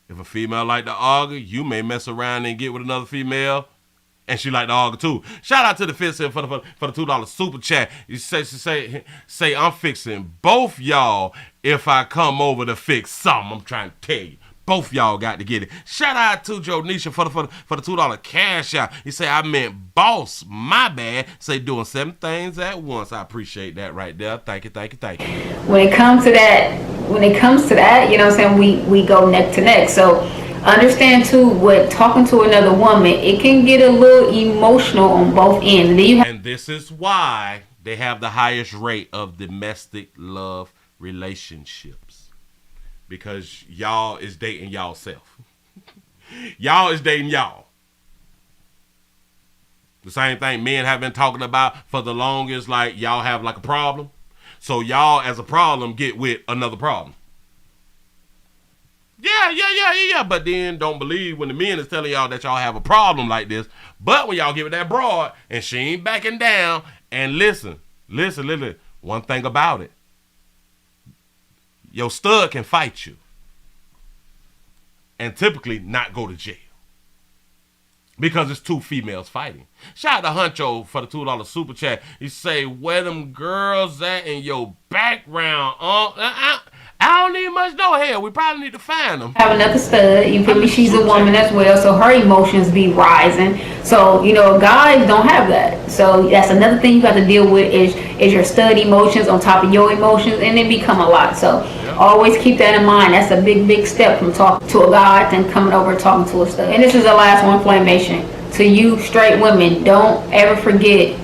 If a female like to argue, you may mess around and get with another female, and she like to argue too. Shout out to the fifth for the $2 super chat. You say I'm fixing both y'all if I come over to fix something. I'm trying to tell you. Both y'all got to get it. Shout out to Joe Nisha for the $2 cash out. He say I meant boss. My bad. Say doing 7 things at once. I appreciate that right there. Thank you. when it comes to that, you know what I'm saying, we go neck to neck. So understand too, with talking to another woman, it can get a little emotional on both ends. And this is why they have the highest rate of domestic love relationships. Because y'all is dating y'all self. Y'all is dating y'all. The same thing men have been talking about for the longest, like y'all have like a problem. So y'all as a problem get with another problem. Yeah. But then don't believe when the men is telling y'all that y'all have a problem like this. But when y'all give it that broad and she ain't backing down, and listen. One thing about it. Your stud can fight you and typically not go to jail because it's two females fighting. Shout out to Huncho for the $2 super chat. He say, where them girls at in your background? I don't need much no hell. We probably need to find them. Have another stud, you feel me? She's a woman as well, so her emotions be rising. So, you know, guys don't have that. So that's another thing you got to deal with is your stud emotions on top of your emotions, and they become a lot. So always keep that in mind. That's a big step from talking to a guy and coming over and talking to a stud. And this is the last one, Flamation. To you straight women, don't ever forget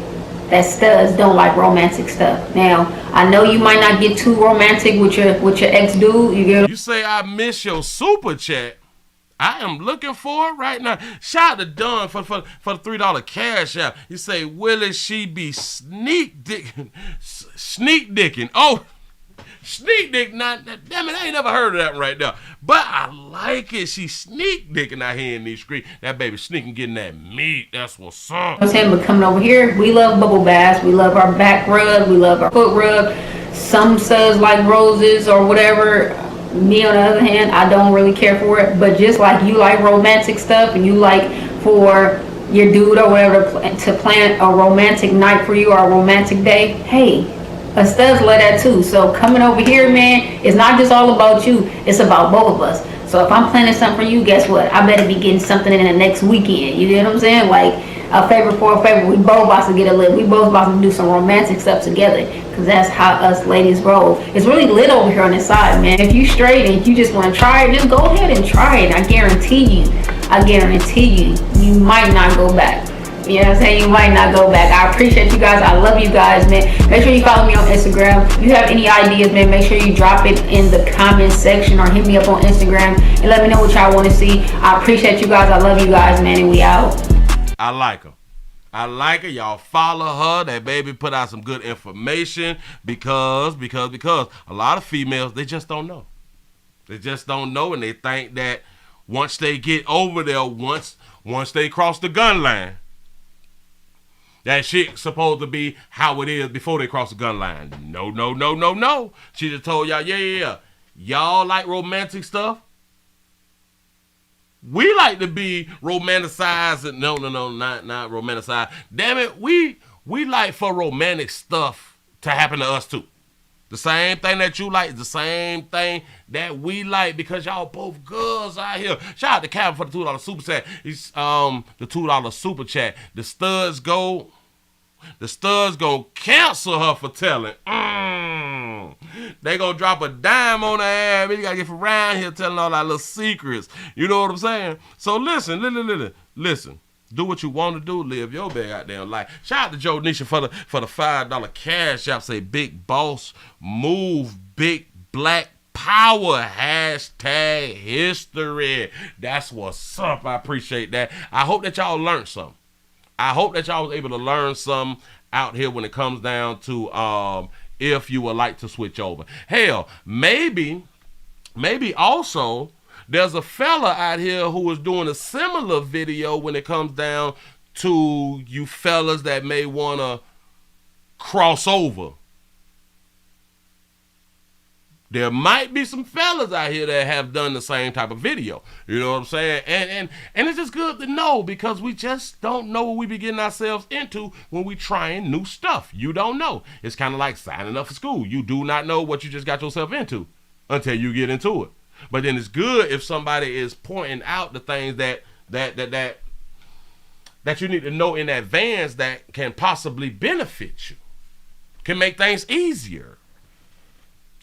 that studs don't like romantic stuff. Now, I know you might not get too romantic with your ex-dude. You say I miss your super chat. I am looking for it right now. Shout out to Dunn for the $3 cash out. You say, Willie, she be sneak dicking. Oh, Sneak dick, not damn it, I ain't never heard of that one right there. But I like it. She sneak dicking out here in these streets. That baby sneaking, getting that meat. That's what's up. I'm saying, but coming over here, we love bubble baths. We love our back rub. We love our foot rub. Some studs like roses or whatever. Me, on the other hand, I don't really care for it. But just like you like romantic stuff and you like for your dude or whatever to plan a romantic night for you or a romantic day, hey, a studs love that too. So coming over here, man, it's not just all about you. It's about both of us. So if I'm planning something for you, guess what? I better be getting something in the next weekend. You know what I'm saying? Like a favor for a favor. We both about to get a lift. We both about to do some romantic stuff together. Because that's how us ladies roll. It's really lit over here on this side, man. If you straight and you just want to try it, just go ahead and try it. I guarantee you, you might not go back. You know what I'm saying? You might not go back. I appreciate you guys. I love you guys, man. Make sure you follow me on Instagram. If you have any ideas, man, make sure you drop it in the comment section or hit me up on Instagram and let me know what y'all want to see. I appreciate you guys. I love you guys, man, and we out. I like her. I like her. Y'all follow her. That baby put out some good information because a lot of females, they just don't know. They just don't know, and they think that once they get over there, once they cross the gun line, that shit supposed to be how it is before they cross the gun line. No. She just told y'all, yeah. Y'all like romantic stuff? We like to be romanticized. No, not romanticized. Damn it, we like for romantic stuff to happen to us too. The same thing that you like, the same thing that we like, because y'all both girls out here. Shout out to Calvin for the $2 super chat. He's the $2 super chat. The studs go cancel her for telling. They gonna drop a dime on her ass. You gotta get from around here telling all our little secrets. You know what I'm saying? So listen. Do what you want to do. Live your big goddamn life. Shout out to Joe Nisha for the $5 cash app. Say big boss move, big black power, hashtag history. That's what's up. I appreciate that. I hope that y'all learned something. I hope that y'all was able to learn some out here when it comes down to if you would like to switch over. Hell, maybe also there's a fella out here who is doing a similar video when it comes down to you fellas that may want to cross over. There might be some fellas out here that have done the same type of video. You know what I'm saying? And it's just good to know, because we just don't know what we be getting ourselves into when we trying new stuff. You don't know. It's kind of like signing up for school. You do not know what you just got yourself into until you get into it. But then it's good if somebody is pointing out the things that you need to know in advance that can possibly benefit you, can make things easier.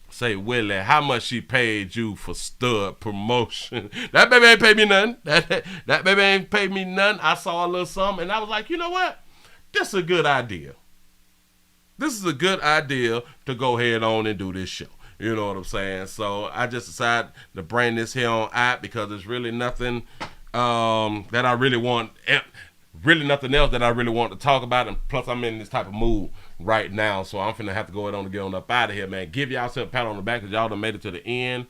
Say, Willie, how much she paid you for stud promotion? That baby ain't paid me nothing. That baby ain't paid me nothing. I saw a little something, and I was like, you know what? This is a good idea. This is a good idea to go ahead on and do this show. You know what I'm saying? So I just decided to bring this here on out because there's really nothing that I really want, really nothing else that I really want to talk about. And plus, I'm in this type of mood right now, so I'm finna have to go ahead on and get on up out of here, man. Give y'all a pat on the back because y'all done made it to the end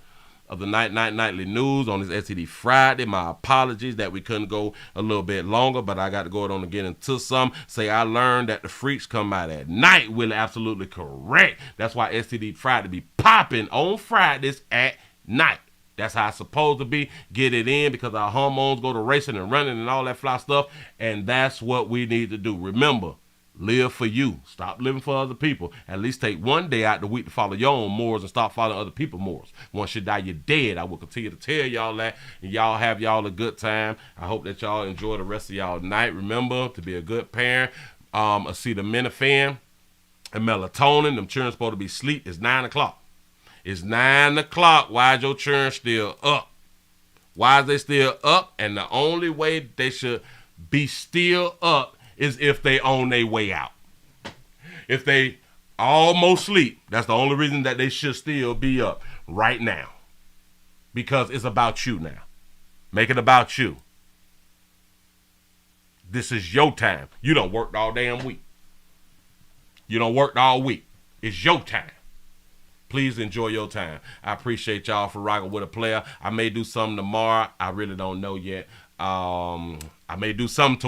of the nightly news on this STD Friday. My apologies that we couldn't go a little bit longer, but I got to go on and get into some. Say I learned that the freaks come out at night. Willie, absolutely correct. That's why STD Friday be popping on Fridays at night. That's how it's supposed to be. Get it in because our hormones go to racing and running and all that fly stuff, and that's what we need to do. Remember, live for you. Stop living for other people. At least take one day out the week to follow your own morals and stop following other people's morals. Once you die, you're dead. I will continue to tell y'all that, and y'all have y'all a good time. I hope that y'all enjoy the rest of y'all night. Remember to be a good parent. Acetaminophen and melatonin. Them children supposed to be asleep. It's 9 o'clock. It's 9 o'clock. Why is your children still up? Why is they still up? And the only way they should be still up is if they on their way out. If they almost sleep, that's the only reason that they should still be up right now. Because it's about you now. Make it about you. This is your time. You done worked all damn week. You done worked all week. It's your time. Please enjoy your time. I appreciate y'all for rocking with a player. I may do something tomorrow. I really don't know yet. I may do something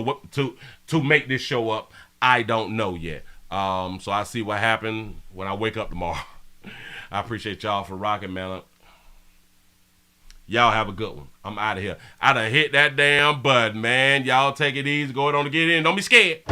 to make this show up. I don't know yet. So I see what happened when I wake up tomorrow. I appreciate y'all for rocking, man. Y'all have a good one. I'm out of here. I done hit that damn button, man. Y'all take it easy. Go on to get in. Don't be scared.